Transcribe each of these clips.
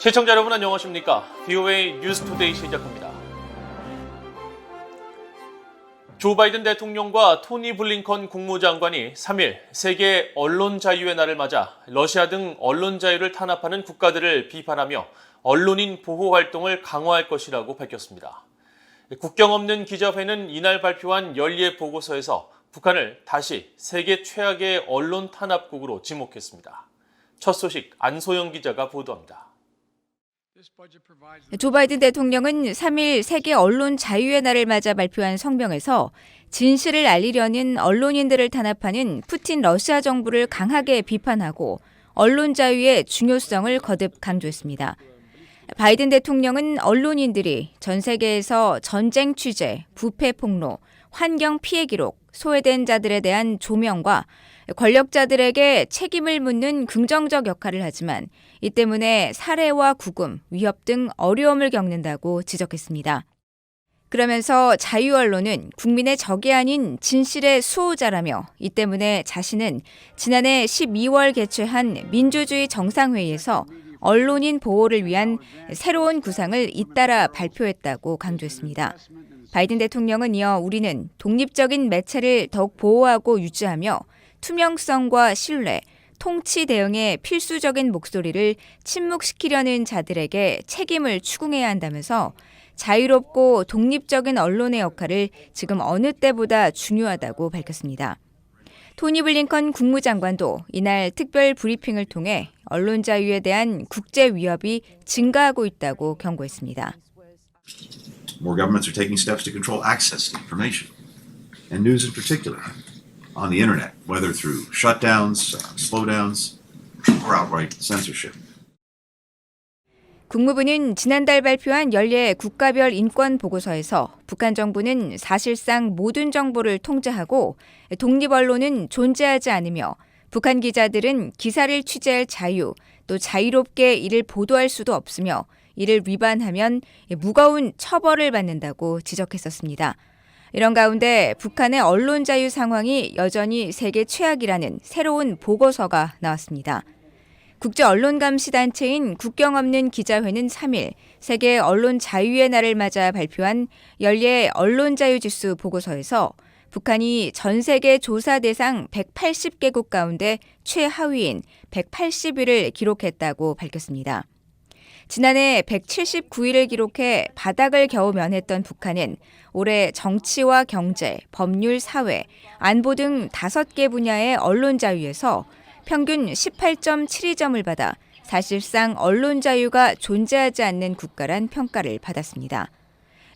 시청자 여러분 안녕하십니까? VOA 뉴스투데이 시작합니다. 조 바이든 대통령과 토니 블링컨 국무장관이 3일 세계 언론 자유의 날을 맞아 러시아 등 언론 자유를 탄압하는 국가들을 비판하며 언론인 보호 활동을 강화할 것이라고 밝혔습니다. 국경 없는 기자회는 이날 발표한 연례 보고서에서 북한을 다시 세계 최악의 언론 탄압국으로 지목했습니다. 첫 소식 안소영 기자가 보도합니다. 조 바이든 대통령은 3일 세계 언론 자유의 날을 맞아 발표한 성명에서 진실을 알리려는 언론인들을 탄압하는 푸틴 러시아 정부를 강하게 비판하고 언론 자유의 중요성을 거듭 강조했습니다. 바이든 대통령은 언론인들이 전 세계에서 전쟁 취재, 부패 폭로, 환경 피해 기록, 소외된 자들에 대한 조명과 권력자들에게 책임을 묻는 긍정적 역할을 하지만 이 때문에 살해와 구금, 위협 등 어려움을 겪는다고 지적했습니다. 그러면서 자유 언론은 국민의 적이 아닌 진실의 수호자라며 이 때문에 자신은 지난해 12월 개최한 민주주의 정상회의에서 언론인 보호를 위한 새로운 구상을 잇따라 발표했다고 강조했습니다. 바이든 대통령은 이어 우리는 독립적인 매체를 더욱 보호하고 유지하며 투명성과 신뢰, 통치 대응의 필수적인 목소리를 침묵시키려는 자들에게 책임을 추궁해야 한다면서 자유롭고 독립적인 언론의 역할을 지금 어느 때보다 중요하다고 밝혔습니다. 토니 블링컨 국무장관도 이날 특별 브리핑을 통해 언론 자유에 대한 국제 위협이 증가하고 있다고 경고했습니다. More governments are taking steps to control access to information, and news in particular, on the internet, whether through shutdowns, slowdowns, or outright censorship. 국무부는 지난달 발표한 연례 국가별 인권 보고서에서 북한 정부는 사실상 모든 정보를 통제하고 독립 언론은 존재하지 않으며 북한 기자들은 기사를 취재할 자유, 또 자유롭게 이를 보도할 수도 없으며 이를 위반하면 무거운 처벌을 받는다고 지적했었습니다. 이런 가운데 북한의 언론 자유 상황이 여전히 세계 최악이라는 새로운 보고서가 나왔습니다. 국제언론감시단체인 국경 없는 기자회는 3일 세계 언론 자유의 날을 맞아 발표한 연례 언론자유지수 보고서에서 북한이 전 세계 조사 대상 180개국 가운데 최하위인 180위를 기록했다고 밝혔습니다. 지난해 179위를 기록해 바닥을 겨우 면했던 북한은 올해 정치와 경제, 법률, 사회, 안보 등 5개 분야의 언론 자유에서 평균 18.72점을 받아 사실상 언론 자유가 존재하지 않는 국가란 평가를 받았습니다.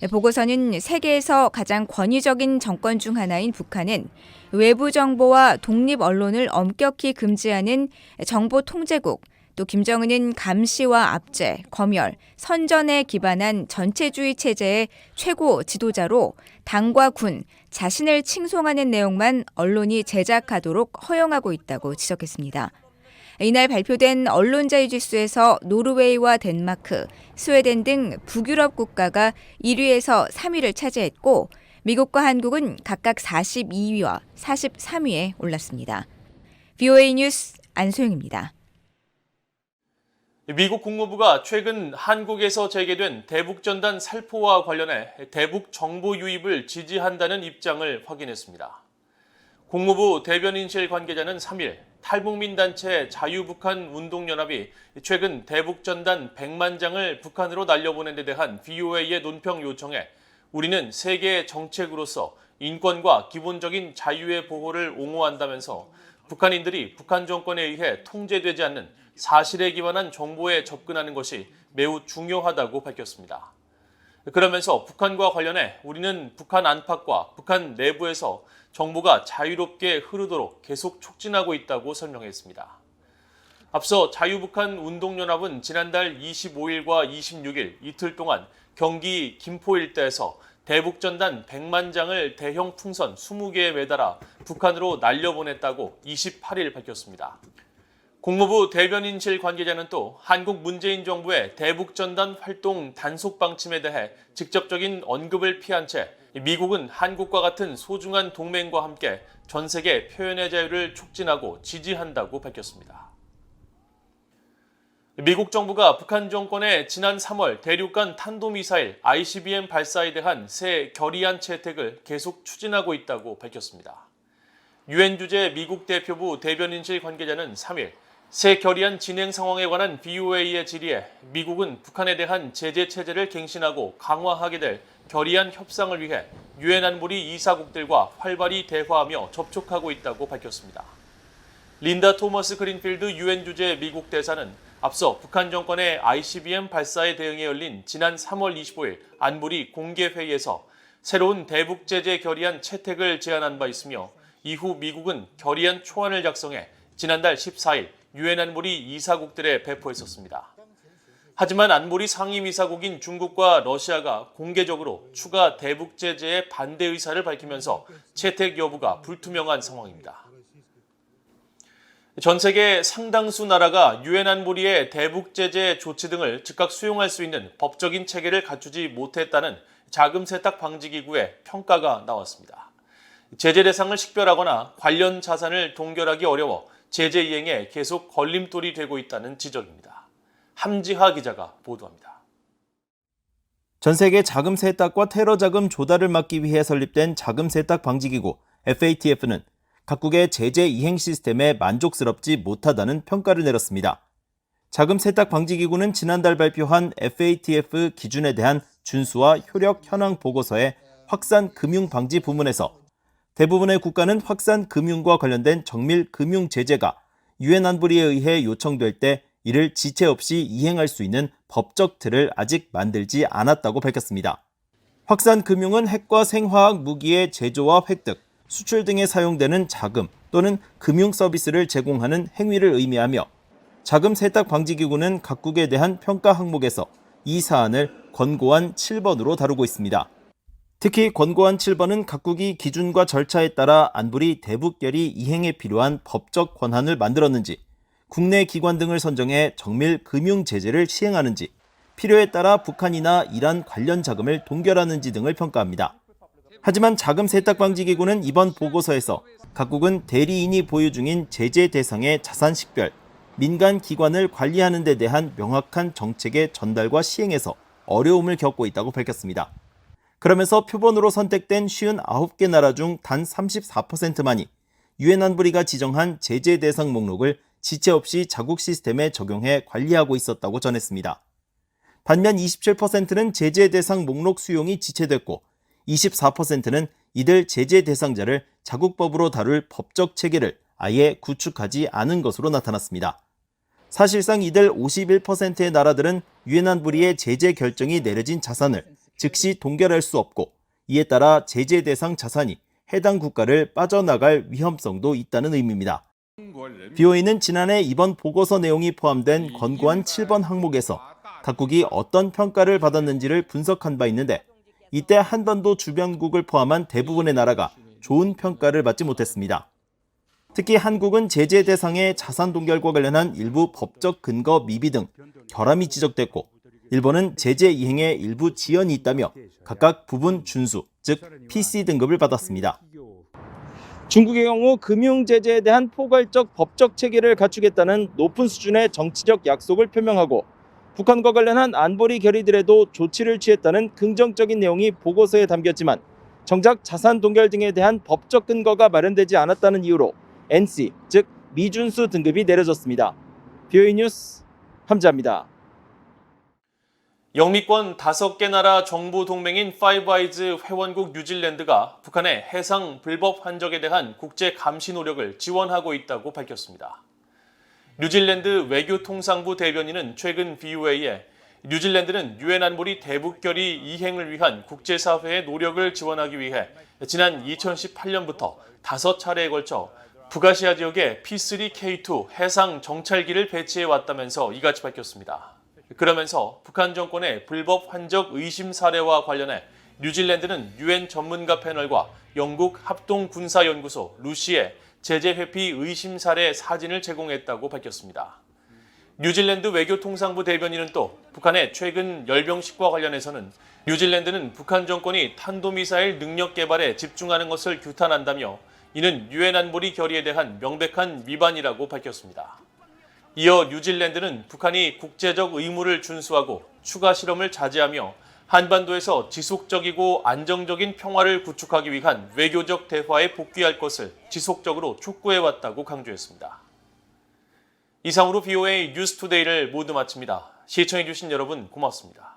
보고서는 세계에서 가장 권위적인 정권 중 하나인 북한은 외부 정보와 독립 언론을 엄격히 금지하는 정보 통제국, 또 김정은은 감시와 압제, 검열, 선전에 기반한 전체주의 체제의 최고 지도자로 당과 군, 자신을 칭송하는 내용만 언론이 제작하도록 허용하고 있다고 지적했습니다. 이날 발표된 언론자유지수에서 노르웨이와 덴마크, 스웨덴 등 북유럽 국가가 1위에서 3위를 차지했고 미국과 한국은 각각 42위와 43위에 올랐습니다. VOA 뉴스 안소영입니다. 미국 국무부가 최근 한국에서 재개된 대북전단 살포와 관련해 대북 정보 유입을 지지한다는 입장을 확인했습니다. 국무부 대변인실 관계자는 3일 탈북민 단체 자유북한 운동연합이 최근 대북전단 100만 장을 북한으로 날려보낸 데 대한 VOA의 논평 요청에 우리는 세계의 정책으로서 인권과 기본적인 자유의 보호를 옹호한다면서 북한인들이 북한 정권에 의해 통제되지 않는 사실에 기반한 정보에 접근하는 것이 매우 중요하다고 밝혔습니다. 그러면서 북한과 관련해 우리는 북한 안팎과 북한 내부에서 정보가 자유롭게 흐르도록 계속 촉진하고 있다고 설명했습니다. 앞서 자유북한 운동연합은 지난달 25일과 26일 이틀 동안 경기 김포 일대에서 대북전단 100만 장을 대형 풍선 20개에 매달아 북한으로 날려보냈다고 28일 밝혔습니다. 국무부 대변인실 관계자는 또 한국 문재인 정부의 대북전단 활동 단속 방침에 대해 직접적인 언급을 피한 채 미국은 한국과 같은 소중한 동맹과 함께 전 세계 표현의 자유를 촉진하고 지지한다고 밝혔습니다. 미국 정부가 북한 정권의 지난 3월 대륙간 탄도미사일 ICBM 발사에 대한 새 결의안 채택을 계속 추진하고 있다고 밝혔습니다. 유엔 주재 미국 대표부 대변인실 관계자는 3일 새 결의안 진행 상황에 관한 BOA의 질의에 미국은 북한에 대한 제재 체제를 갱신하고 강화하게 될 결의안 협상을 위해 유엔 안보리 이사국들과 활발히 대화하며 접촉하고 있다고 밝혔습니다. 린다 토머스 그린필드 유엔 주재 미국 대사는 앞서 북한 정권의 ICBM 발사에 대응해 열린 지난 3월 25일 안보리 공개회의에서 새로운 대북 제재 결의안 채택을 제안한 바 있으며 이후 미국은 결의안 초안을 작성해 지난달 14일 유엔 안보리 이사국들에 배포했었습니다. 하지만 안보리 상임이사국인 중국과 러시아가 공개적으로 추가 대북 제재에 반대 의사를 밝히면서 채택 여부가 불투명한 상황입니다. 전 세계 상당수 나라가 유엔 안보리의 대북 제재 조치 등을 즉각 수용할 수 있는 법적인 체계를 갖추지 못했다는 자금 세탁 방지 기구의 평가가 나왔습니다. 제재 대상을 식별하거나 관련 자산을 동결하기 어려워 제재 이행에 계속 걸림돌이 되고 있다는 지적입니다. 함지하 기자가 보도합니다. 전 세계 자금 세탁과 테러 자금 조달을 막기 위해 설립된 자금 세탁 방지 기구 FATF는 각국의 제재 이행 시스템에 만족스럽지 못하다는 평가를 내렸습니다. 자금 세탁 방지 기구는 지난달 발표한 FATF 기준에 대한 준수와 효력 현황 보고서의 확산 금융 방지 부문에서 대부분의 국가는 확산 금융과 관련된 정밀 금융 제재가 유엔 안보리에 의해 요청될 때 이를 지체 없이 이행할 수 있는 법적 틀을 아직 만들지 않았다고 밝혔습니다. 확산 금융은 핵과 생화학 무기의 제조와 획득, 수출 등에 사용되는 자금 또는 금융 서비스를 제공하는 행위를 의미하며 자금 세탁 방지 기구는 각국에 대한 평가 항목에서 이 사안을 권고안 7번으로 다루고 있습니다. 특히 권고안 7번은 각국이 기준과 절차에 따라 안보리 대북결의 이행에 필요한 법적 권한을 만들었는지, 국내 기관 등을 선정해 정밀 금융 제재를 시행하는지, 필요에 따라 북한이나 이란 관련 자금을 동결하는지 등을 평가합니다. 하지만 자금 세탁 방지 기구는 이번 보고서에서 각국은 대리인이 보유 중인 제재 대상의 자산 식별, 민간 기관을 관리하는 데 대한 명확한 정책의 전달과 시행에서 어려움을 겪고 있다고 밝혔습니다. 그러면서 표본으로 선택된 59개 나라 중 단 34%만이 유엔 안보리가 지정한 제재 대상 목록을 지체 없이 자국 시스템에 적용해 관리하고 있었다고 전했습니다. 반면 27%는 제재 대상 목록 수용이 지체됐고 24%는 이들 제재 대상자를 자국법으로 다룰 법적 체계를 아예 구축하지 않은 것으로 나타났습니다. 사실상 이들 51%의 나라들은 유엔 안보리의 제재 결정이 내려진 자산을 즉시 동결할 수 없고 이에 따라 제재 대상 자산이 해당 국가를 빠져나갈 위험성도 있다는 의미입니다. BOA는 지난해 이번 보고서 내용이 포함된 권고안 7번 항목에서 각국이 어떤 평가를 받았는지를 분석한 바 있는데 이때 한반도 주변국을 포함한 대부분의 나라가 좋은 평가를 받지 못했습니다. 특히 한국은 제재 대상의 자산 동결과 관련한 일부 법적 근거 미비 등 결함이 지적됐고 일본은 제재 이행에 일부 지연이 있다며 각각 부분 준수, 즉 PC 등급을 받았습니다. 중국의 경우 금융 제재에 대한 포괄적 법적 체계를 갖추겠다는 높은 수준의 정치적 약속을 표명하고 북한과 관련한 안보리 결의들에도 조치를 취했다는 긍정적인 내용이 보고서에 담겼지만 정작 자산 동결 등에 대한 법적 근거가 마련되지 않았다는 이유로 NC, 즉 미준수 등급이 내려졌습니다. BOA 뉴스 함지아입니다. 영미권 5개 나라 정보 동맹인 파이브 아이즈 회원국 뉴질랜드가 북한의 해상 불법 환적에 대한 국제 감시 노력을 지원하고 있다고 밝혔습니다. 뉴질랜드 외교통상부 대변인은 최근 BOA에 뉴질랜드는 유엔 안보리 대북결의 이행을 위한 국제사회의 노력을 지원하기 위해 지난 2018년부터 5차례에 걸쳐 북아시아 지역에 P3K2 해상 정찰기를 배치해 왔다면서 이같이 밝혔습니다. 그러면서 북한 정권의 불법 환적 의심 사례와 관련해 뉴질랜드는 유엔 전문가 패널과 영국 합동군사연구소 루시에 제재 회피 의심 사례 사진을 제공했다고 밝혔습니다. 뉴질랜드 외교통상부 대변인은 또 북한의 최근 열병식과 관련해서는 뉴질랜드는 북한 정권이 탄도미사일 능력 개발에 집중하는 것을 규탄한다며 이는 유엔 안보리 결의에 대한 명백한 위반이라고 밝혔습니다. 이어 뉴질랜드는 북한이 국제적 의무를 준수하고 추가 실험을 자제하며 한반도에서 지속적이고 안정적인 평화를 구축하기 위한 외교적 대화에 복귀할 것을 지속적으로 촉구해왔다고 강조했습니다. 이상으로 BOA 뉴스투데이를 모두 마칩니다. 시청해주신 여러분 고맙습니다.